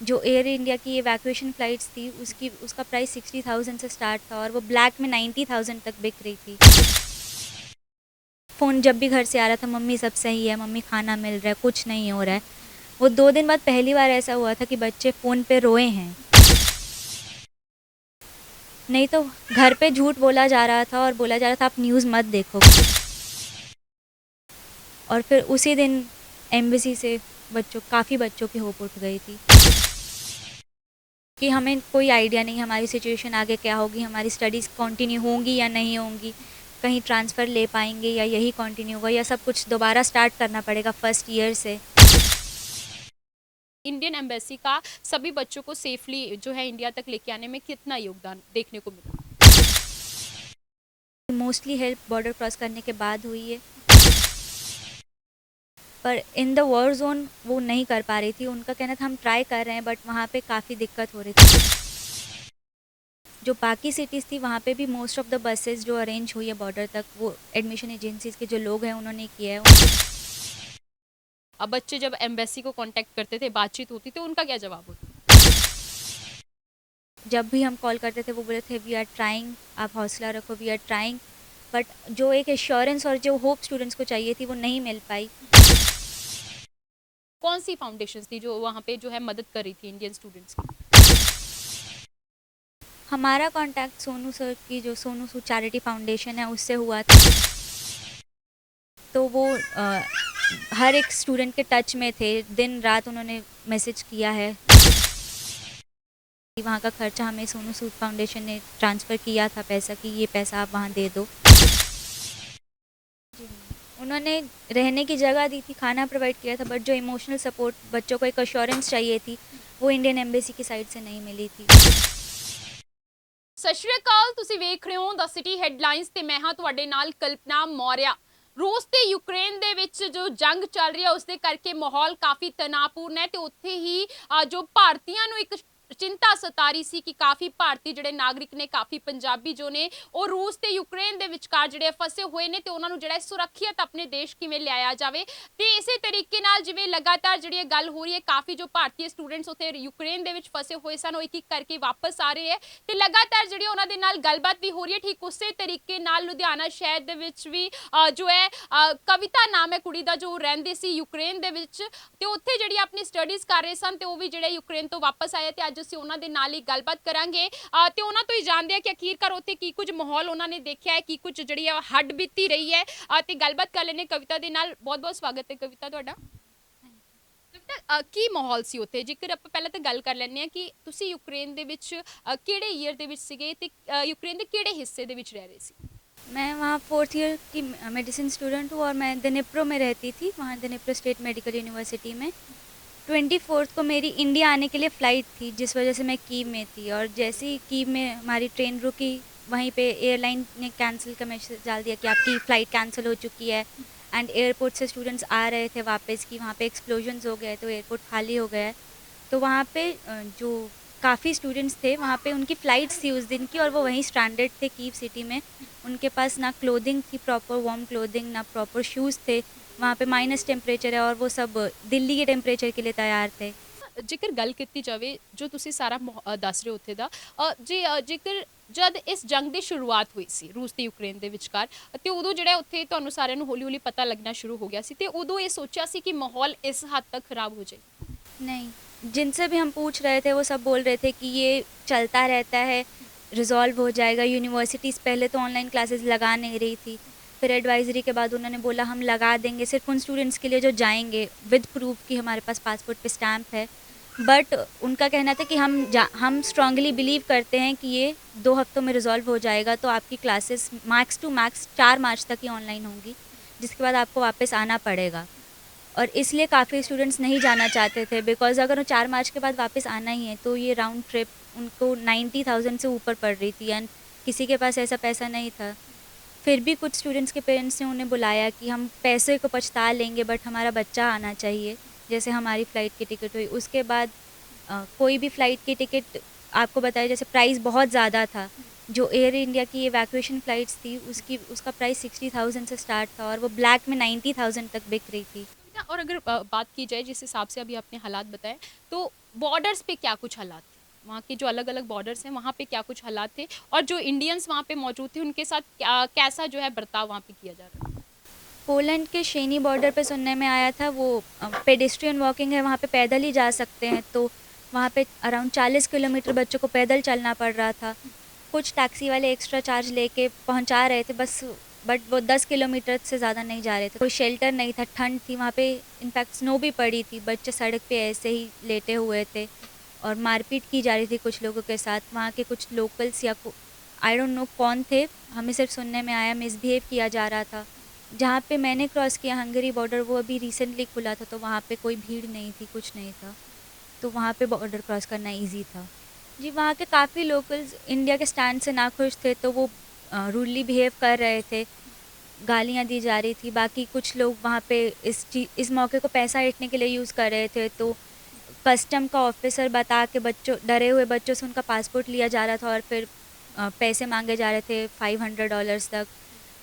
जो air India की evacuation flights थी उसका प्राइस 60,000 से स्टार्ट था और वो ब्लैक में 90,000 तक बिक रही थी। फ़ोन जब भी घर से आ रहा था, मम्मी सब सही है, मम्मी खाना मिल रहा है, कुछ नहीं हो रहा है। वो 2 दिन बाद पहली बार ऐसा हुआ था कि बच्चे फ़ोन पे रोए हैं। नहीं तो घर पे झूठ बोला जा रहा था और बोला जा रहा था आप न्यूज़ मत देखो। और फिर उसी दिन एम्बेसी से काफ़ी बच्चों की होप उठ गई थी कि हमें कोई आइडिया नहीं हमारी सिचुएशन आगे क्या होगी, हमारी स्टडीज़ कंटिन्यू होंगी या नहीं होंगी, कहीं ट्रांसफ़र ले पाएंगे या यही कंटिन्यू होगा या सब कुछ दोबारा स्टार्ट करना पड़ेगा फर्स्ट ईयर से। इंडियन एम्बेसी का सभी बच्चों को सेफली जो है इंडिया तक लेके आने में कितना योगदान देखने को मिला? मोस्टली हेल्प बॉर्डर क्रॉस करने के बाद हुई है, पर इन द वॉर जोन वो नहीं कर पा रही थी। उनका कहना था हम ट्राई कर रहे हैं, बट वहाँ पे काफ़ी दिक्कत हो रही थी। जो बाकी सिटीज़ थी वहाँ पे भी मोस्ट ऑफ द बसेस जो अरेंज हुई है बॉर्डर तक, वो एडमिशन एजेंसीज़ के जो लोग हैं उन्होंने किया है। अब बच्चे जब एम्बेसी को कांटेक्ट करते थे, बातचीत होती थी, उनका क्या जवाब होता? जब भी हम कॉल करते थे वो बोले थे वी आर ट्राइंग, आप हौसला रखो, वी आर ट्राइंग। बट जो एक एश्योरेंस और जो होप स्टूडेंट्स को चाहिए थी वो नहीं मिल पाई। कौन सी फाउंडेशन थी जो वहाँ पे जो है मदद कर रही थी इंडियन स्टूडेंट्स की? हमारा कांटेक्ट सोनू सर की जो सोनू सूद चैरिटी फाउंडेशन है उससे हुआ था। तो वो हर एक स्टूडेंट के टच में थे, दिन रात उन्होंने मैसेज किया है। वहाँ का खर्चा हमें सोनू सूद फाउंडेशन ने ट्रांसफ़र किया था पैसा, कि ये पैसा आप वहाँ दे दो। उन्होंने रहने की जगह दी थी, खाना प्रोवाइड किया था, बट जो इमोशनल सपोर्ट बच्चों को एक अश्योरेंस चाहिए थी वो इंडियन एम्बेसी की साइड से नहीं मिली थी। ਸਤਿ ਸ਼੍ਰੀ ਅਕਾਲ, ਤੁਸੀਂ ਵੇਖ ਰਹੇ ਹੋ ਦ ਸਿਟੀ ਹੈਡਲਾਈਨਸ ਤੇ ਮੈਂ ਹਾਂ ਤੁਹਾਡੇ ਨਾਲ ਕਲਪਨਾ ਮੌਰਿਆ। ਰੂਸ ਤੇ ਯੂਕਰੇਨ ਦੇ ਵਿੱਚ ਜੋ ਜੰਗ ਚੱਲ ਰਹੀ ਹੈ ਉਸ ਦੇ ਕਰਕੇ ਮਾਹੌਲ ਕਾਫੀ ਤਣਾਅਪੂਰਨ ਹੈ ਤੇ ਉੱਥੇ ਹੀ ਜੋ ਭਾਰਤੀਆਂ ਨੂੰ ਇੱਕ ਚਿੰਤਾ ਸਤਾ ਰਹੀ ਸੀ ਕਿ ਕਾਫੀ ਭਾਰਤੀ ਜਿਹੜੇ ਨਾਗਰਿਕ ਨੇ, ਕਾਫੀ ਪੰਜਾਬੀ ਜੋ ਨੇ ਉਹ ਰੂਸ ਤੇ ਯੂਕਰੇਨ ਦੇ ਵਿਚਕਾਰ ਜਿਹੜੇ ਫਸੇ ਹੋਏ ਨੇ ਤੇ ਉਹਨਾਂ ਨੂੰ ਜਿਹੜਾ ਸੁਰੱਖਿਅਤ ਆਪਣੇ ਦੇਸ਼ ਕਿਵੇਂ ਲਿਆਇਆ ਜਾਵੇ। ਤੇ ਇਸੇ ਤਰੀਕੇ ਨਾਲ ਜਿਵੇਂ ਲਗਾਤਾਰ ਜਿਹੜੀ ਗੱਲ ਹੋ ਰਹੀ ਹੈ, ਕਾਫੀ ਜੋ ਭਾਰਤੀ ਸਟੂਡੈਂਟਸ ਉੱਥੇ ਯੂਕਰੇਨ ਦੇ ਵਿੱਚ ਫਸੇ ਹੋਏ ਸਨ ਉਹ ਇੱਕ ਇੱਕ ਕਰਕੇ ਵਾਪਸ ਆ ਰਹੇ ਹੈ ਤੇ ਲਗਾਤਾਰ ਜਿਹੜੀ ਉਹਨਾਂ ਦੇ ਨਾਲ ਗੱਲਬਾਤ ਵੀ ਹੋ ਰਹੀ ਹੈ। ਠੀਕ ਉਸੇ ਤਰੀਕੇ ਨਾਲ ਲੁਧਿਆਣਾ ਸ਼ਹਿਰ ਦੇ ਵਿੱਚ ਵੀ ਜੋ ਹੈ ਕਵਿਤਾ ਨਾਮ ਹੈ ਕੁੜੀ ਦਾ, ਜੋ ਰਹਿੰਦੇ ਸੀ ਯੂਕਰੇਨ ਦੇ ਵਿੱਚ ਤੇ ਉੱਥੇ ਜਿਹੜੀ ਆਪਣੀ ਸਟੱਡੀਜ਼ ਕਰ ਰਹੇ ਸਨ ਤੇ ਉਹ ਵੀ ਜਿਹੜੇ ਯੂਕਰੇਨ ਤੋਂ ਵਾਪਸ ਆਏ ਤੇ ਅੱਜ ਅਸੀਂ ਉਹਨਾਂ ਦੇ ਨਾਲ ਹੀ ਗੱਲਬਾਤ ਕਰਾਂਗੇ ਤੇ ਉਹਨਾਂ ਤੋਂ ਹੀ ਜਾਣਦੇ ਆ ਕਿ ਅਖੀਰਕਾਰ ਉੱਥੇ ਕੀ ਕੁਝ ਮਾਹੌਲ ਉਹਨਾਂ ਨੇ ਦੇਖਿਆ ਹੈ, ਕੀ ਕੁਝ ਜਿਹੜੀ ਆ ਹੱਡ ਬੀਤੀ ਰਹੀ ਹੈ ਤੇ ਗੱਲਬਾਤ ਕਰ ਲੈਣੇ ਕਵਿਤਾ ਦੇ ਨਾਲ। ਬਹੁਤ ਬਹੁਤ ਸਵਾਗਤ ਹੈ ਕਵਿਤਾ ਤੁਹਾਡਾ। ਕੀ ਮਾਹੌਲ ਸੀ ਉੱਥੇ, ਜੇਕਰ ਆਪਾਂ ਪਹਿਲਾਂ ਤਾਂ ਗੱਲ ਕਰ ਲੈਂਦੇ ਹਾਂ ਕਿ ਤੁਸੀਂ ਯੂਕਰੇਨ ਦੇ ਵਿੱਚ ਕਿਹੜੇ ਈਅਰ ਦੇ ਵਿੱਚ ਸੀਗੇ ਤੇ ਯੂਕਰੇਨ ਦੇ ਕਿਹੜੇ ਹਿੱਸੇ ਦੇ ਵਿੱਚ ਰਹਿ ਰਹੇ ਸੀ? मैं वहाँ 4th ईयर की मेडिसिन स्टूडेंट हूँ और मैं दिनेप्रो में रहती थी, वहाँ दिनेप्रो स्टेट मेडिकल यूनिवर्सिटी में। 24th को मेरी इंडिया आने के लिए फ़्लाइट थी, जिस वजह से मैं कीव में थी, और जैसे ही कीव में हमारी ट्रेन रुकी वहीं पे एयरलाइन ने कैंसिल का मैसेज डाल दिया कि आपकी फ़्लाइट कैंसिल हो चुकी है। एंड एयरपोर्ट से स्टूडेंट्स आ रहे थे वापस कि वहाँ पे एक्सप्लोजन्स हो गए तो एयरपोर्ट खाली हो गया है। तो वहाँ पे जो काफ़ी स्टूडेंट्स थे वहाँ पे उनकी फ़्लाइट्स थी उस दिन की और वो वहीं स्ट्रैंडेड थे कीव सिटी में। उनके पास ना क्लोथिंग थी, प्रॉपर वार्म क्लोथिंग, ना प्रॉपर शूज़ थे। वहाँ पे माइनस टेम्परेचर है और वो सब दिल्ली के टेम्परेचर के लिए तैयार थे। ਜੇਕਰ ਗੱਲ ਕੀਤੀ ਜਾਵੇ ਜੋ ਤੁਸੀਂ ਸਾਰਾ ਦੱਸ ਰਹੇ ਹੋ ਉੱਥੇ ਦਾ, ਜੇਕਰ ਜਦ ਇਸ ਜੰਗ ਦੀ ਸ਼ੁਰੂਆਤ ਹੋਈ ਸੀ ਰੂਸ ਤੇ ਯੂਕਰੇਨ ਦੇ ਵਿਚਕਾਰ ਤੇ ਉਦੋਂ ਜਿਹੜਾ ਉੱਥੇ ਤੁਹਾਨੂੰ ਸਾਰਿਆਂ ਨੂੰ ਹੌਲੀ ਹੌਲੀ ਪਤਾ ਲੱਗਣਾ ਸ਼ੁਰੂ ਹੋ ਗਿਆ ਸੀ ਤੇ ਉਦੋਂ ਇਹ ਸੋਚਿਆ ਸੀ ਕਿ ਮਾਹੌਲ ਇਸ ਹੱਦ ਤੱਕ ਖਰਾਬ ਹੋ ਜਾਏ? नहीं, जिनसे भी हम पूछ रहे थे वो सब बोल रहे थे कि ये चलता रहता है, रिज़ॉल्व हो जाएगा। यूनिवर्सिटीज़ पहले तो ऑनलाइन क्लासेस लगा नहीं रही थी, फिर एडवाइजरी के बाद उन्होंने बोला हम लगा देंगे सिर्फ उन स्टूडेंट्स के लिए जो जाएंगे विद प्रूफ कि हमारे पास पासपोर्ट पे स्टैम्प है। बट उनका कहना था कि हम स्ट्रांगली बिलीव करते हैं कि ये 2 हफ्तों में रिज़ॉल्व हो जाएगा, तो आपकी क्लासेस मैक्स टू मैक्स 4 मार्च तक ही ऑनलाइन होंगी, जिसके बाद आपको वापस आना पड़ेगा। और इसलिए काफ़ी स्टूडेंट्स नहीं जाना चाहते थे, बिकॉज़ अगर वो 4 मार्च के बाद वापस आना ही है तो ये राउंड ट्रिप उनको 90,000 से ऊपर पड़ रही थी एंड किसी के पास ऐसा पैसा नहीं था। फिर भी कुछ स्टूडेंट्स के पेरेंट्स ने उन्हें बुलाया कि हम पैसे को पछता लेंगे बट हमारा बच्चा आना चाहिए, जैसे हमारी फ़्लाइट की टिकट हुई। उसके बाद कोई भी फ़्लाइट की टिकट आपको बताया, जैसे प्राइस बहुत ज़्यादा था। जो एयर इंडिया की इवैक्यूएशन फ़्लाइट्स थी उसका प्राइस 60,000 से स्टार्ट था और वो ब्लैक में 90,000 तक बिक रही थी। अच्छा, और अगर बात की जाए जिस हिसाब से अभी आपने हालात बताए, तो बॉर्डर्स पे क्या कुछ हालात थे? वहाँ के जो अलग-अलग बॉर्डर्स हैं, वहाँ पे क्या कुछ हालात थे? और जो इंडियंस वहाँ पे मौजूद थे, उनके साथ क्या कैसा जो है बर्ताव वहाँ पे किया जा रहा था? पोलैंड के शेनी बॉर्डर पे सुनने में आया था, वो पेडेस्ट्रियन वॉकिंग है, वहाँ पे पैदल ही जा सकते हैं, तो वहाँ पे अराउंड 40 किलोमीटर बच्चों को पैदल चलना पड़ रहा था। कुछ टैक्सी वाले एक्स्ट्रा चार्ज लेके पहुँचा रहे थे बस, बट वो 10 किलोमीटर से ज़्यादा नहीं जा रहे थे। कोई शेल्टर नहीं था, ठंड थी वहाँ पे, इनफैक्ट स्नो भी पड़ी थी, बच्चे सड़क पे ऐसे ही लेटे हुए थे और मारपीट की जा रही थी कुछ लोगों के साथ। वहाँ के कुछ लोकल्स या आई डोंट नो कौन थे, हमें सिर्फ सुनने में आया मिसबिहेव किया जा रहा था। जहाँ पे मैंने क्रॉस किया हंगरी बॉर्डर, वो अभी रिसेंटली खुला था, तो वहाँ पे कोई भीड़ नहीं थी, कुछ नहीं था, तो वहाँ पे बॉर्डर क्रॉस करना ईज़ी था। जी, वहाँ के काफ़ी लोकल्स इंडिया के स्टैंड से नाखुश थे, तो वो रूडली बिहेव कर रहे थे, गालियाँ दी जा रही थी। बाकी कुछ लोग वहाँ पे इस मौके को पैसा ऐंठने के लिए यूज़ कर रहे थे, तो कस्टम का ऑफिसर बता के बच्चों, डरे हुए बच्चों से उनका पासपोर्ट लिया जा रहा था और फिर पैसे मांगे जा रहे थे $500 तक।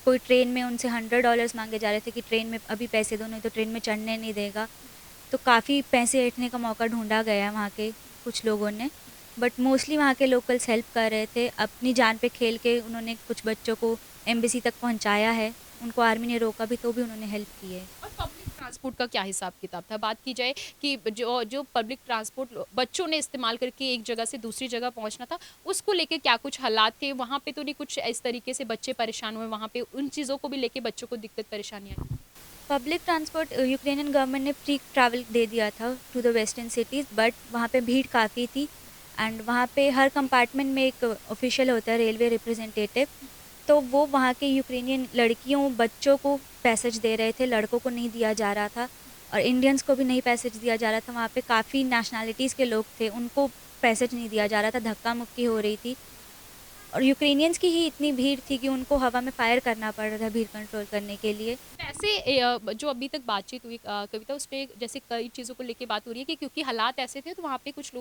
कोई ट्रेन में उनसे $100 मांगे जा रहे थे कि ट्रेन में अभी पैसे दो, नहीं तो ट्रेन में चढ़ने नहीं देगा। तो काफ़ी पैसे ऐंठने का मौका ढूंढा गया है वहाँ के कुछ लोगों ने, बट मोस्टली वहाँ के लोकल्स हेल्प कर रहे थे, अपनी जान पे खेल के उन्होंने कुछ बच्चों को एम्बेसी तक पहुँचाया है। उनको आर्मी ने रोका भी तो भी उन्होंने हेल्प की है। और पब्लिक ट्रांसपोर्ट का क्या हिसाब-किताब था? बात की जाए कि जो जो पब्लिक ट्रांसपोर्ट बच्चों ने इस्तेमाल करके एक जगह से दूसरी जगह पहुँचना था, उसको लेके क्या कुछ हालात थे? वहाँ पे तो नहीं कुछ इस तरीके से बच्चे परेशान हुए, वहाँ पे उन चीज़ों को भी लेके बच्चों को दिक्कत परेशानी आई? पब्लिक ट्रांसपोर्ट यूक्रेनियन गवर्नमेंट ने फ्री ट्रैवल दे दिया था to the western cities, but वहाँ पे भीड़ काफ़ी थी एंड वहाँ पे हर कंपार्टमेंट में एक ऑफिशियल होता है, रेलवे रिप्रेजेंटेटिव, तो वो वहाँ के यूक्रेनियन लड़कियों बच्चों को पैसेज दे रहे थे, लड़कों को नहीं दिया जा रहा था और इंडियंस को भी नहीं पैसेज दिया जा रहा था। वहाँ पे काफ़ी नेशनैलिटीज़ के लोग थे, उनको पैसेज नहीं दिया जा रहा था, धक्का मुक्की हो रही थी और यूक्रेनियंस की ही इतनी भीड़ थी कि उनको हवा में फायर करना पड़ रहा था भीड़ कंट्रोल करने के लिए। वैसे जो अभी तक बातचीत हुई कविता, उसपे जैसे कई चीज़ों को लेके बात हो रही है कि क्योंकि हालात ऐसे थे, तो वहाँ पे कुछ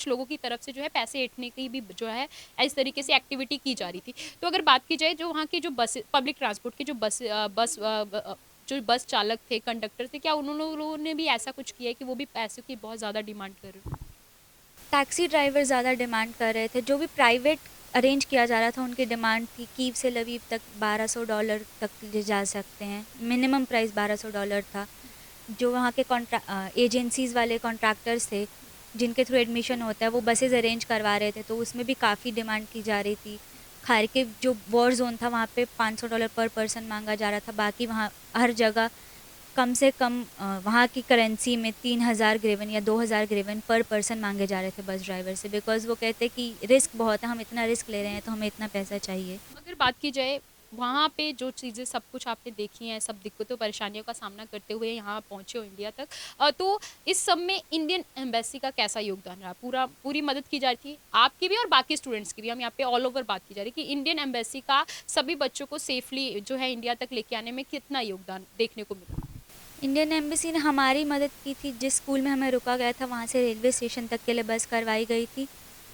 लोगों की तरफ से जो है पैसे ऐंठने की भी जो है इस तरीके से एक्टिविटी की जा रही थी। तो अगर बात की जाए जो वहाँ की जो बस पब्लिक ट्रांसपोर्ट की जो जो बस चालक थे, कंडक्टर थे, क्या उन लोगों ने भी ऐसा कुछ किया है कि वो भी पैसों की बहुत ज़्यादा डिमांड कर रहे हो? टैक्सी ड्राइवर ज़्यादा डिमांड कर रहे थे, जो भी प्राइवेट अरेंज किया जा रहा था उनकी डिमांड थी कीव से लवीव तक $1200 तक ले जा सकते हैं, मिनिमम प्राइस $1200 था। जो वहाँ के एजेंसीज़ वाले कॉन्ट्रैक्टर्स थे जिनके थ्रू एडमिशन होता है, वो बसेज़ अरेंज करवा रहे थे, तो उसमें भी काफ़ी डिमांड की जा रही थी। खार्किव जो वॉर जोन था वहाँ पे $500 पर पर्सन मांगा जा रहा था, बाकी वहाँ हर जगह कम से कम वहाँ की करेंसी में 3000 ग्रेवन या 2000 ग्रेवन पर पर्सन मांगे जा रहे थे बस ड्राइवर से, बिकॉज़ वो कहते कि रिस्क बहुत है, हम इतना रिस्क ले रहे हैं तो हमें इतना पैसा चाहिए। अगर बात की जाए वहाँ पे जो चीज़ें सब कुछ आपने देखी हैं, सब दिक्कतों परेशानियों का सामना करते हुए यहाँ पहुँचे हो इंडिया तक, तो इस सब में इंडियन एम्बेसी का कैसा योगदान रहा? पूरी मदद की जा रही थी, आपकी भी और बाकी स्टूडेंट्स की भी। हम यहाँ पे ऑल ओवर बात की जा रही है कि इंडियन एम्बेसी का सभी बच्चों को सेफली जो है इंडिया तक लेके आने में कितना योगदान देखने को मिला? इंडियन एम्बेसी ने हमारी मदद की थी, जिस स्कूल में हमें रुका गया था वहाँ से रेलवे स्टेशन तक के लिए बस करवाई गई थी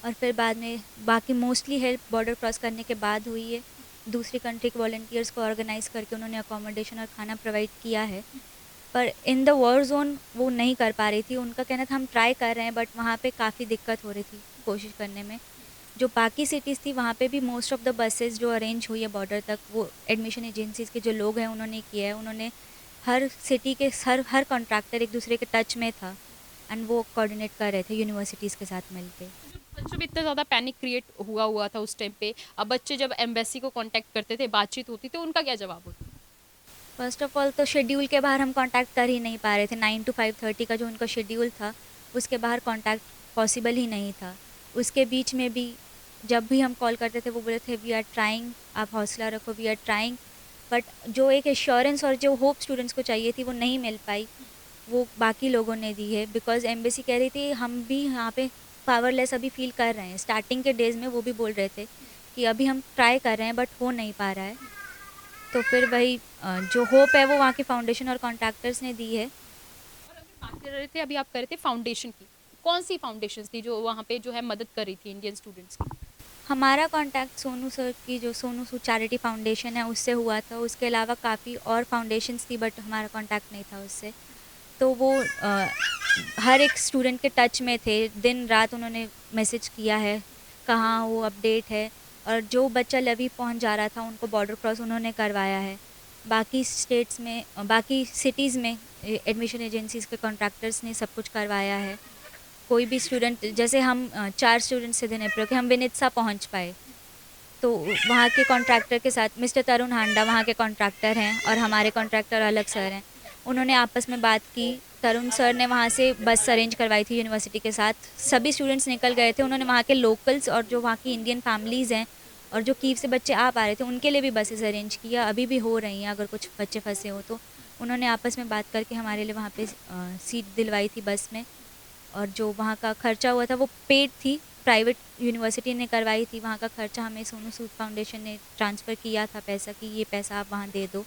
और फिर बाद में बाकी मोस्टली हेल्प बॉर्डर क्रॉस करने के बाद हुई है। दूसरी कंट्री के वॉलंटियर्स को ऑर्गेनाइज़ करके उन्होंने अकोमोडेशन और खाना प्रोवाइड किया है, पर इन द वॉर जोन वो नहीं कर पा रही थी। उनका कहना था हम ट्राई कर रहे हैं, बट वहाँ पे काफ़ी दिक्कत हो रही थी कोशिश करने में। जो बाकी सिटीज़ थी वहाँ पे भी मोस्ट ऑफ द बसेस जो अरेंज हुई है बॉर्डर तक, वो एडमिशन एजेंसीज़ के जो लोग हैं उन्होंने किया है। उन्होंने हर सिटी के हर कॉन्ट्रैक्टर एक दूसरे के टच में था एंड वो कोऑर्डिनेट कर रहे थे यूनिवर्सिटीज़ के साथ मिलके। बच्चों में इतना ज़्यादा पैनिक क्रिएट हुआ था उस टाइम पे। अब बच्चे जब एम्बेसी को कांटेक्ट करते थे, बातचीत होती तो उनका क्या जवाब होता? फर्स्ट ऑफ ऑल तो शेड्यूल के बाहर हम कांटेक्ट कर ही नहीं पा रहे थे, 9 to 5:30 का जो उनका शेड्यूल था उसके बाहर कांटेक्ट पॉसिबल ही नहीं था। उसके बीच में भी जब भी हम कॉल करते थे वो बोले थे वी आर ट्राइंग, आप हौसला रखो, वी आर ट्राइंग, बट जो एक एश्योरेंस और जो होप स्टूडेंट्स को चाहिए थी वो नहीं मिल पाई, वो बाकी लोगों ने दी है। बिकॉज एम्बेसी कह रही थी हम भी यहाँ पे पावरलेस अभी फील कर रहे हैं, स्टार्टिंग के डेज़ में वो भी बोल रहे थे कि अभी हम ट्राई कर रहे हैं बट हो नहीं पा रहा है। तो फिर वही जो होप है वो वहाँ के फाउंडेशन और कॉन्ट्रैक्टर्स ने दी है। और अगर बात कर रहे थे, अभी आप कर रहे थे फाउंडेशन की, कौन सी फाउंडेशंस थी जो वहाँ पे जो है मदद कर रही थी इंडियन स्टूडेंट्स की? हमारा कॉन्टैक्ट सोनू सर की जो सोनू सूद चैरिटी फाउंडेशन है उससे हुआ था। उसके अलावा काफ़ी और फाउंडेशंस थी बट हमारा कॉन्टैक्ट नहीं था उससे। तो वो हर एक स्टूडेंट के टच में थे, दिन रात उन्होंने मैसेज किया है कहाँ वो अपडेट है। और जो बच्चा लवी पहुंच जा रहा था उनको बॉर्डर क्रॉस उन्होंने करवाया है। बाकी स्टेट्स में बाकी सिटीज़ में एडमिशन एजेंसीज़ के कॉन्ट्रैक्टर्स ने सब कुछ करवाया है। कोई भी स्टूडेंट, जैसे हम 4 स्टूडेंट्स थे दिनेप्रो के, हम विनित्सा पहुंच पाए तो वहाँ के कॉन्ट्रैक्टर के साथ मिस्टर तरुण हांडा वहाँ के कॉन्ट्रैक्टर हैं और हमारे कॉन्ट्रैक्टर अलग सर हैं। उन्होंने आपस में बात की। तरुण सर ने वहाँ से बस अरेंज करवाई थी यूनिवर्सिटी के साथ। सभी स्टूडेंट्स निकल गए थे। उन्होंने वहाँ के लोकल्स और जो वहाँ की इंडियन फैमिलीज़ हैं और जो कीव से बच्चे आ पा रहे थे उनके लिए भी बसेस अरेंज किया। अभी भी हो रही हैं, अगर कुछ बच्चे फंसे हो तो उन्होंने आपस में बात करके हमारे लिए वहाँ पे सीट दिलवाई थी बस में। और जो वहाँ का खर्चा हुआ था वो पेड थी, प्राइवेट यूनिवर्सिटी ने करवाई थी। वहाँ का खर्चा हमें सोनू सूद फाउंडेशन ने ट्रांसफ़र किया था पैसा, कि ये पैसा आप वहाँ दे दो।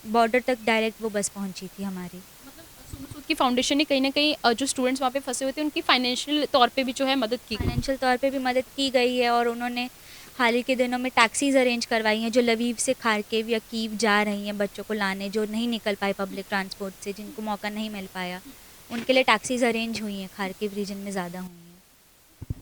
बॉर्डर तक डायरेक्ट वो बस पहुँची थी हमारी। मतलब सोनू सूद की फाउंडेशन ने कहीं न कहीं जो स्टूडेंट्स वहाँ पे फँसे हुए थे उनकी फाइनेंशियल तौर पे भी जो है मदद की। फाइनेंशियल तौर पे भी मदद की गई है और उन्होंने हाल ही के दिनों में टैक्सीज़ अरेंज करवाई हैं जो लवीव से खारकेव या कीव जा रही हैं बच्चों को लाने, जो नहीं निकल पाए पब्लिक ट्रांसपोर्ट से, जिनको मौका नहीं मिल पाया, उनके लिए टैक्सीज़ अरेंज हुई हैं, खारकेव रीजन में ज़्यादा हुई हैं।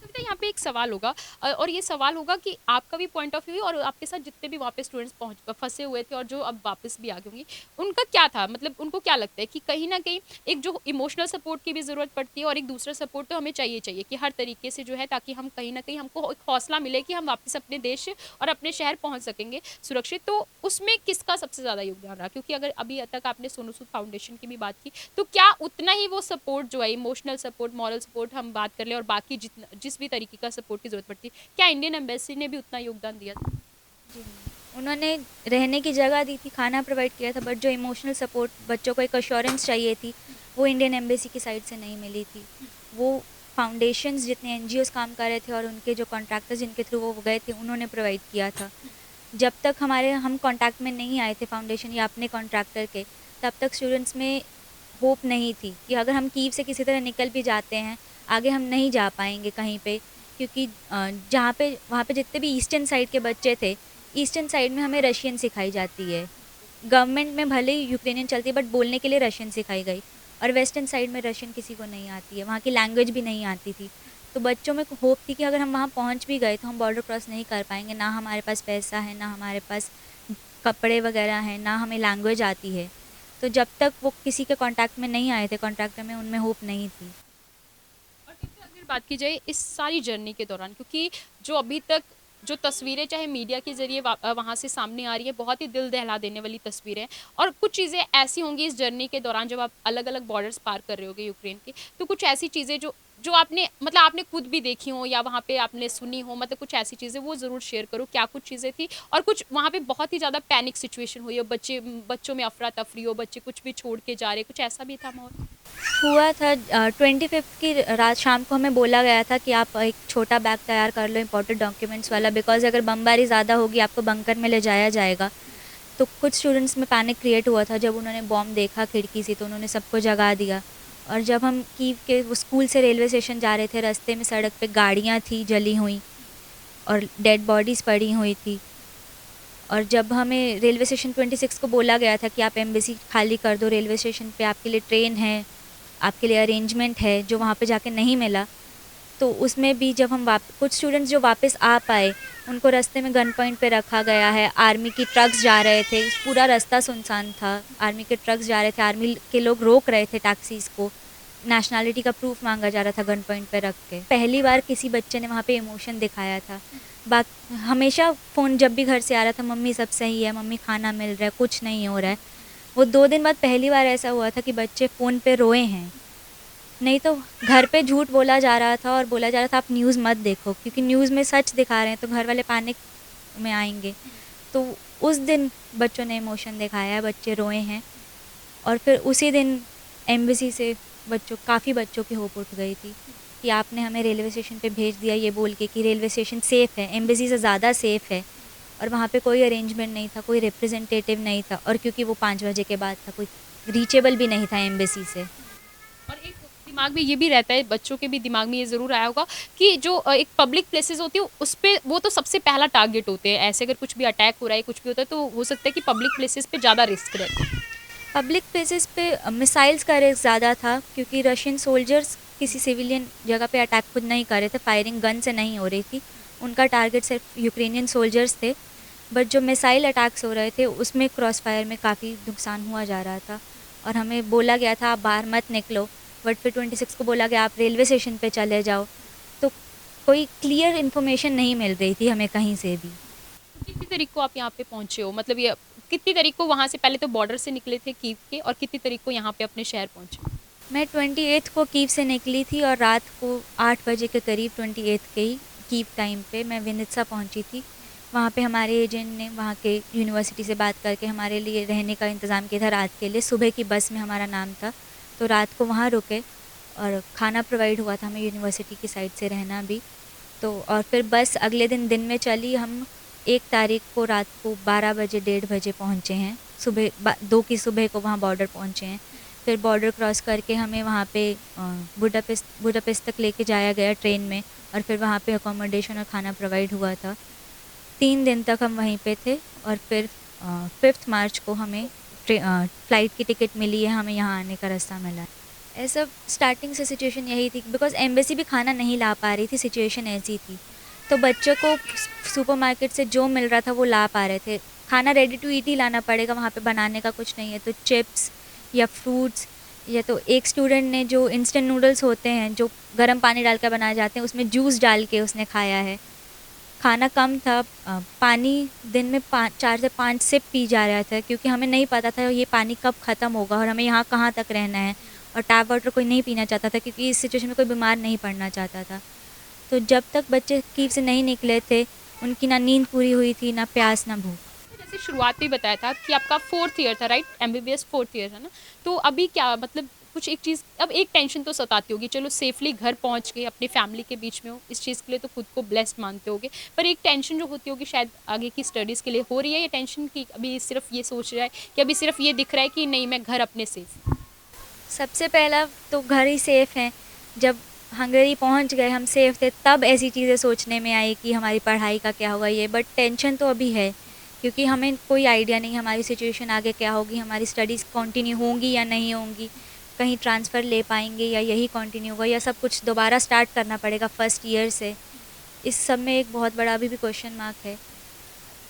तो यहाँ पे एक सवाल होगा और ये सवाल होगा कि आपका भी पॉइंट ऑफ व्यू और आपके साथ जितने भी वहाँ पे स्टूडेंट्स पहुँच फंसे हुए थे और जो अब वापस भी आ गए होंगे, उनका क्या था? मतलब उनको क्या लगता है कि कहीं न कहीं एक जो इमोशनल सपोर्ट की भी ज़रूरत पड़ती है और एक दूसरा सपोर्ट तो हमें चाहिए कि हर तरीके से जो है, ताकि हम कहीं न कहीं हमको एक हौसला मिले कि हम वापस अपने देश और अपने शहर पहुँच सकेंगे सुरक्षित। तो उसमें किसका सबसे ज़्यादा योगदान रहा? क्योंकि अगर अभी तक आपने सोनू सूद फाउंडेशन की भी बात की, तो क्या उतना ही वो सपोर्ट जो है, इमोशनल सपोर्ट, मॉरल सपोर्ट हम बात कर लें और बाकी जितना जिस भी तरीके का सपोर्ट की ज़रूरत पड़ती है, क्या इंडियन एम्बेसी ने भी उतना योगदान दिया था? जी नहीं। उन्होंने रहने की जगह दी थी, खाना प्रोवाइड किया था, बट जो इमोशनल सपोर्ट, बच्चों को एक अश्योरेंस चाहिए थी, वो इंडियन एम्बेसी की साइड से नहीं मिली थी। वो फाउंडेशंस जितने एनजीओज़ काम कर रहे थे और उनके जो कॉन्ट्रैक्टर्स जिनके थ्रू वो गए थे उन्होंने प्रोवाइड किया था। जब तक हम कॉन्टैक्ट में नहीं आए थे फाउंडेशन या अपने कॉन्ट्रैक्टर के, तब तक स्टूडेंट्स में होप नहीं थी कि अगर हम कीव से किसी तरह निकल भी जाते हैं, आगे हम नहीं जा पाएँगे कहीं पे, क्योंकि जहाँ पे वहाँ पे जितने भी ईस्टर्न साइड के बच्चे थे, ईस्टर्न साइड में हमें रशियन सिखाई जाती है। गवर्नमेंट में भले ही यूक्रेनियन चलती है बट बोलने के लिए रशियन सिखाई गई, और वेस्टर्न साइड में रशियन किसी को नहीं आती है, वहाँ की लैंग्वेज भी नहीं आती थी। तो बच्चों में होप थी कि अगर हम वहाँ पहुँच भी गए तो हम बॉर्डर क्रॉस नहीं कर पाएँगे, ना हमारे पास पैसा है, ना हमारे पास कपड़े वगैरह हैं, ना हमें लैंग्वेज आती है। तो जब तक वो किसी के कॉन्टैक्ट में नहीं आए थे, कॉन्ट्रैक्टर में, उनमें होप नहीं थी। और देखिए, अगर बात की जाए इस सारी जर्नी के दौरान, क्योंकि जो अभी तक जो तस्वीरें चाहे मीडिया के ज़रिए वहाँ से सामने आ रही है, बहुत ही दिल दहला देने वाली तस्वीरें हैं। और कुछ चीज़ें ऐसी होंगी इस जर्नी के दौरान जब आप अलग-अलग बॉर्डर्स पार कर रहे होगे यूक्रेन के, तो कुछ ऐसी चीज़ें जो जो आपने मतलब आपने खुद भी देखी हो या वहाँ पे आपने सुनी हो, मतलब कुछ ऐसी चीज़ें वो ज़रूर शेयर करो, क्या कुछ चीज़ें थी? और कुछ वहाँ पे बहुत ही ज़्यादा पैनिक सिचुएशन हुई हो, बच्चों में अफ़रा-तफ़री हो, बच्चे कुछ भी छोड़ के जा रहे, कुछ ऐसा भी था माहौल? हुआ था 25th की रात शाम को हमें बोला गया था कि आप एक छोटा बैग तैयार कर लो इम्पोर्टेंट डॉक्यूमेंट्स वाला, बिकॉज़ अगर बमबारी ज़्यादा होगी आपको बंकर में ले जाया जाएगा। तो कुछ स्टूडेंट्स में पैनिक क्रिएट हुआ था। जब उन्होंने बॉम्ब देखा खिड़की से तो उन्होंने सबको जगा दिया। और जब हम कीव के वो स्कूल से रेलवे स्टेशन जा रहे थे, रास्ते में सड़क पे गाड़ियाँ थी जली हुई और डेड बॉडीज़ पड़ी हुई थी। और जब हमें रेलवे स्टेशन 26 को बोला गया था कि आप एम्बेसी खाली कर दो, रेलवे स्टेशन पे आपके लिए ट्रेन है, आपके लिए अरेंजमेंट है, जो वहाँ पे जाके नहीं मिला। तो उसमें भी जब हम कुछ स्टूडेंट्स जो वापस आ पाए, उनको रास्ते में गन पॉइंट पे रखा गया है। आर्मी की ट्रक्स जा रहे थे, पूरा रास्ता सुनसान था। आर्मी के ट्रक्स जा रहे थे, आर्मी के लोग रोक रहे थे टैक्सीज़ को। नेशनैलिटी का प्रूफ मांगा जा रहा था गन पॉइंट पे रख के। पहली बार किसी बच्चे ने वहाँ पे इमोशन दिखाया था। हमेशा फ़ोन जब भी घर से आ रहा था, मम्मी सब सही है, मम्मी खाना मिल रहा है, कुछ नहीं हो रहा है। वो 2 दिन बाद पहली बार ऐसा हुआ था कि बच्चे फ़ोन पे रोए हैं। नहीं तो घर पे झूठ बोला जा रहा था और बोला जा रहा था आप न्यूज़ मत देखो, क्योंकि न्यूज़ में सच दिखा रहे हैं तो घर वाले पैनिक में आएंगे। तो उस दिन बच्चों ने इमोशन दिखाया है, बच्चे रोए हैं। और फिर उसी दिन एम्बेसी से काफ़ी बच्चों की होप उठ गई थी कि आपने हमें रेलवे स्टेशन पे भेज दिया ये बोल के कि रेलवे स्टेशन सेफ़ है, एम्बेसी से ज़्यादा सेफ़ है। और वहाँ पे कोई अरेंजमेंट नहीं था, कोई रिप्रेजेंटेटिव नहीं था, और क्योंकि वो 5 बजे के बाद था, कोई रीचेबल भी नहीं था एम्बेसी से। और एक दिमाग में ये भी रहता है, बच्चों के भी दिमाग में ये ज़रूर आया होगा कि जो एक पब्लिक प्लेसेस होती है उस पे वो तो सबसे पहला टारगेट होते हैं। ऐसे अगर कुछ भी अटैक हो रहा है, कुछ भी होता है तो हो सकता है कि पब्लिक प्लेसेस पे ज़्यादा रिस्क रहता है। पब्लिक प्लेसेस पे मिसाइल्स का रिस्क ज़्यादा था, क्योंकि रशियन सोल्जर्स किसी सिविलियन जगह पे अटैक खुद नहीं कर रहे थे, फायरिंग गन से नहीं हो रही थी, उनका टारगेट सिर्फ यूक्रेनियन सोल्जर्स थे। बट जो मिसाइल अटैक्स हो रहे थे उसमें क्रॉस फायर में काफ़ी नुकसान हुआ जा रहा था, और हमें बोला गया था आप बाहर मत निकलो, बट फिर 26 को बोला गया आप रेलवे स्टेशन पे चले जाओ। तो कोई क्लियर इन्फॉर्मेशन नहीं मिल रही थी हमें कहीं से भी। कितनी तारीख को आप यहाँ पे पहुँचे हो? मतलब ये कितनी तारीख को वहाँ से पहले तो बॉर्डर से निकले थे कीव के, और कितनी तारीख को यहाँ पे अपने शहर पहुँचे? मैं 28 को कीव से निकली थी, और रात को 8 बजे के करीब 28 के ही कीव टाइम पे मैं विनित्सा पहुंची थी। वहाँ पे हमारे एजेंट ने वहाँ के यूनिवर्सिटी से बात करके हमारे लिए रहने का इंतज़ाम किया था रात के लिए। सुबह की बस में हमारा नाम था, तो रात को वहाँ रुके, और खाना प्रोवाइड हुआ था हमें यूनिवर्सिटी की साइड से, रहना भी। तो और फिर बस अगले दिन में चली। हम 1 तारीख को रात को 12 बजे 1:30 बजे पहुँचे हैं, सुबह 2 की सुबह को वहाँ बॉर्डर पहुँचे हैं। फिर बॉर्डर क्रॉस करके हमें वहाँ पे बुडापेस्ट तक लेके जाया गया ट्रेन में, और फिर वहाँ पे अकोमोडेशन और खाना प्रोवाइड हुआ था। 3 दिन तक हम वहीं पे थे, और फिर 5 मार्च को हमें फ़्लाइट की टिकट मिली है, हमें यहाँ आने का रास्ता मिला है। ऐसा स्टार्टिंग से सिचुएशन यही थी, बिकॉज़ एम्बेसी भी खाना नहीं ला पा रही थी, सिचुएशन ऐसी थी। तो बच्चों को सुपरमार्केट से जो मिल रहा था वो ला पा रहे थे। खाना रेडी टू ईट ही लाना पड़ेगा, वहाँ पे बनाने का कुछ नहीं है। तो चिप्स या फ्रूट्स, या तो एक स्टूडेंट ने जो इंस्टेंट नूडल्स होते हैं जो गर्म पानी डाल कर बनाए जाते हैं, उसमें जूस डाल के उसने खाया है। खाना कम था, पानी दिन में 4 से 5 सिप पी जा रहा था, क्योंकि हमें नहीं पता था ये पानी कब ख़त्म होगा और हमें यहाँ कहाँ तक रहना है। और टैप वाटर कोई नहीं पीना चाहता था, क्योंकि इस सिचुएशन में कोई बीमार नहीं पड़ना चाहता था। तो जब तक बच्चे कीव से नहीं निकले थे, उनकी ना नींद पूरी हुई थी, ना प्यास, ना भूख। जैसे शुरुआत में बताया था कि आपका 4th ईयर था, राइट? एमबीबीएस 4th ईयर है ना? तो अभी क्या मतलब कुछ एक चीज़, अब एक टेंशन तो सताती होगी, चलो सेफली घर पहुंच गए, अपनी फैमिली के बीच में हो, इस चीज़ के लिए तो खुद को ब्लेस्ड मानते होगे, पर एक टेंशन जो होती होगी शायद आगे की स्टडीज़ के लिए हो रही है, या टेंशन की अभी सिर्फ ये सोच रहा है कि अभी सिर्फ ये दिख रहा है कि नहीं मैं घर अपने सेफ हूँ? सबसे पहला तो घर ही सेफ़ है। जब हंगरी पहुंच गए, हम सेफ़ थे, तब ऐसी चीज़ें सोचने में आई कि हमारी पढ़ाई का क्या होगा ये। बट टेंशन तो अभी है, क्योंकि हमें कोई आइडिया नहीं हमारी सिचुएशन आगे क्या होगी, हमारी स्टडीज़ कंटिन्यू होंगी या नहीं होंगी, कहीं ट्रांसफ़र ले पाएंगे या यही कंटिन्यू होगा, या सब कुछ दोबारा स्टार्ट करना पड़ेगा फर्स्ट ईयर से। इस सब में एक बहुत बड़ा अभी भी क्वेश्चन मार्क है।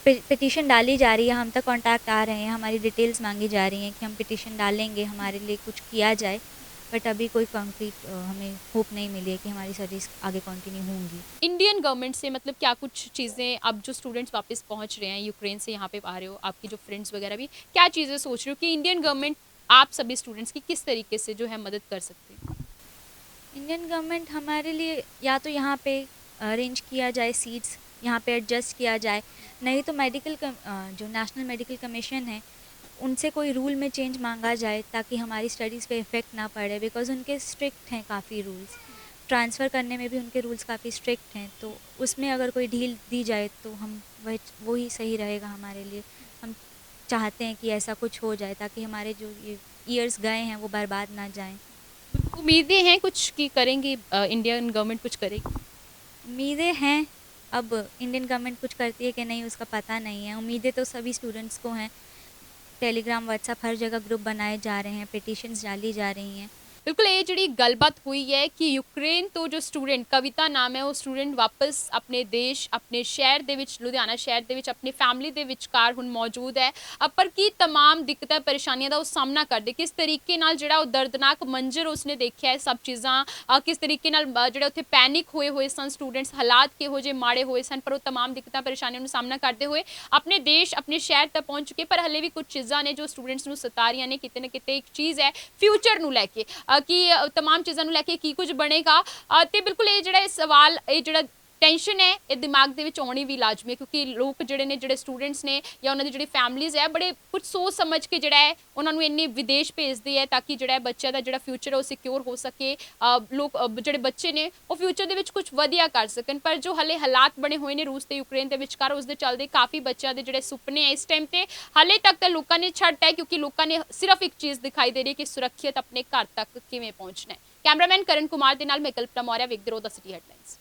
पिटीशन डाली जा रही है, हम तक कॉन्टैक्ट आ रहे हैं, हमारी डिटेल्स मांगी जा रही हैं कि हम पिटीशन डालेंगे, हमारे लिए कुछ किया जाए। बट अभी कोई कंक्रीट हमें होप नहीं मिली है कि हमारी स्टडीज़ आगे कंटिन्यू होंगी। इंडियन गवर्नमेंट से मतलब क्या कुछ चीज़ें, अब जो स्टूडेंट्स वापस पहुंच रहे हैं यूक्रेन से, यहाँ पे आ रहे हो, आपकी जो फ्रेंड्स वगैरह भी, क्या चीज़ें सोच रहे हो कि इंडियन गवर्नमेंट आप सभी स्टूडेंट्स की किस तरीके से जो है मदद कर सकते हैं? इंडियन गवर्नमेंट हमारे लिए या तो यहाँ पे अरेंज किया जाए सीट्स, यहाँ पे एडजस्ट किया जाए, नहीं तो जो नेशनल मेडिकल कमीशन है उनसे कोई रूल में चेंज मांगा जाए, ताकि हमारी स्टडीज़ पे इफ़ेक्ट ना पड़े। बिकॉज़ उनके स्ट्रिक्ट हैं काफ़ी रूल्स, ट्रांसफ़र करने में भी उनके रूल्स काफ़ी स्ट्रिक्ट हैं। तो उसमें अगर कोई ढील दी जाए तो हम वो ही सही रहेगा हमारे लिए। हम चाहते हैं कि ऐसा कुछ हो जाए, ताकि हमारे जो ये ईयर्स गए हैं वो बर्बाद ना जाएं। उम्मीदें हैं कुछ कि करेंगे, इंडियन गवर्नमेंट कुछ करेगी? उम्मीदें हैं, अब इंडियन गवर्नमेंट कुछ करती है कि नहीं उसका पता नहीं है। उम्मीदें तो सभी स्टूडेंट्स को हैं। टेलीग्राम, व्हाट्सएप, हर जगह ग्रुप बनाए जा रहे हैं, पिटीशंस डाली जा रही हैं। बिल्कुल, ये जी गलबात हुई है कि यूक्रेन तो जो स्टूडेंट कविता नाम है, वो स्टूडेंट वापस अपने देश, अपने शहर ਦੇ ਵਿੱਚ, ਲੁਧਿਆਣਾ ਸ਼ਹਿਰ ਦੇ ਵਿੱਚ ਆਪਣੀ ਫੈਮਿਲੀ ਦੇ ਵਿਚਕਾਰ ਹੁਣ ਮੌਜੂਦ ਹੈ। ਪਰ ਕੀ तमाम ਦਿੱਕਤਾਂ ਪਰੇਸ਼ਾਨੀਆਂ ਦਾ ਉਹ ਸਾਹਮਣਾ ਕਰਦੇ, ਕਿਸ ਤਰੀਕੇ ਨਾਲ ਜਿਹੜਾ ਉਹ ਦਰਦਨਾਕ ਮੰਜ਼ਰ ਉਸਨੇ ਦੇਖਿਆ, ਸਭ ਚੀਜ਼ਾਂ ਕਿਸ ਤਰੀਕੇ ਨਾਲ ਜਿਹੜੇ ਉੱਥੇ ਪੈਨਿਕ ਹੋਏ ਸਨ ਸਟੂਡੈਂਟਸ, ਹਾਲਾਤ ਕਿਹੋ ਜਿਹੇ ਮਾੜੇ ਹੋਏ ਸਨ, ਪਰ ਉਹ तमाम ਦਿੱਕਤਾਂ ਪਰੇਸ਼ਾਨੀਆਂ ਨੂੰ ਸਾਹਮਣਾ ਕਰਦੇ ਹੋਏ ਆਪਣੇ ਦੇਸ਼, ਆਪਣੇ ਸ਼ਹਿਰ ਤੱਕ ਪਹੁੰਚ ਚੁੱਕੇ। ਪਰ ਹਲੇ ਵੀ ਕੁਝ ਚੀਜ਼ਾਂ ਨੇ ਜੋ ਸਟੂਡੈਂਟਸ ਨੂੰ ਸਤਾ ਰਹੀਆਂ ਨੇ, ਕਿਤੇ ਨਾ ਕਿਤੇ ਇੱਕ ਚੀਜ਼ ਹੈ ਫਿਊਚਰ ਨੂੰ ਲੈ ਕੇ कि तमाम चीज़ों ਨੂੰ ਲੈ ਕੇ ਕੀ ਕੁਝ ਬਣੇਗਾ। ਤੇ ਬਿਲਕੁਲ ਇਹ ਜਿਹੜਾ ਸਵਾਲ, ਇਹ ਜਿਹੜਾ ਟੈਨਸ਼ਨ ਹੈ, ਇਹ ਦਿਮਾਗ ਦੇ ਵਿੱਚ ਆਉਣੀ ਵੀ ਲਾਜ਼ਮੀ ਹੈ, ਕਿਉਂਕਿ ਲੋਕ ਜਿਹੜੇ ਨੇ, ਜਿਹੜੇ ਸਟੂਡੈਂਟਸ ਨੇ ਜਾਂ ਉਹਨਾਂ ਦੀ ਜਿਹੜੀ ਫੈਮਲੀਜ਼ ਹੈ, ਬੜੇ ਕੁਝ ਸੋਚ ਸਮਝ ਕੇ ਜਿਹੜਾ ਹੈ ਉਹਨਾਂ ਨੂੰ ਇੰਨੇ ਵਿਦੇਸ਼ ਭੇਜਦੇ ਹੈ, ਤਾਂ ਕਿ ਜਿਹੜਾ ਬੱਚਿਆਂ ਦਾ ਜਿਹੜਾ ਫਿਊਚਰ ਹੈ ਉਹ ਸਿਕਿਉਰ ਹੋ ਸਕੇ। ਲੋਕ ਜਿਹੜੇ ਬੱਚੇ ਨੇ ਉਹ ਫਿਊਚਰ ਦੇ ਵਿੱਚ ਕੁਝ ਵਧੀਆ ਕਰ ਸਕਣ। ਪਰ ਜੋ ਹਲੇ ਹਾਲਾਤ ਬਣੇ ਹੋਏ ਨੇ ਰੂਸ ਤੇ ਯੂਕਰੇਨ ਦੇ ਵਿਚਕਾਰ, ਉਸ ਦੇ ਚੱਲਦੇ ਕਾਫੀ ਬੱਚਿਆਂ ਦੇ ਜਿਹੜੇ ਸੁਪਨੇ ਹੈ ਇਸ ਟਾਈਮ ਤੇ ਹਾਲੇ ਤੱਕ ਤਾਂ ਲੋਕਾਂ ਨੇ ਛੱਡਤਾ ਹੈ, ਕਿਉਂਕਿ ਲੋਕਾਂ ਨੇ ਸਿਰਫ ਇੱਕ ਚੀਜ਼ ਦਿਖਾਈ ਦੇ ਰਹੀ ਹੈ ਕਿ ਸੁਰੱਖਿਅਤ ਆਪਣੇ ਘਰ ਤੱਕ ਕਿਵੇਂ ਪਹੁੰਚਣਾ ਹੈ। ਕੈਮਰਾਮੈਨ ਕਰਨ ਕੁਮਾਰ ਦੇ ਨਾਲ ਮੈਂ ਕਲਪਨਾ ਮੌਰਿਆ, ਵੇਖਦੇ ਰਹੋ ਦ ਸਿਟੀ ਹੈਡਲਾਈਨਸ।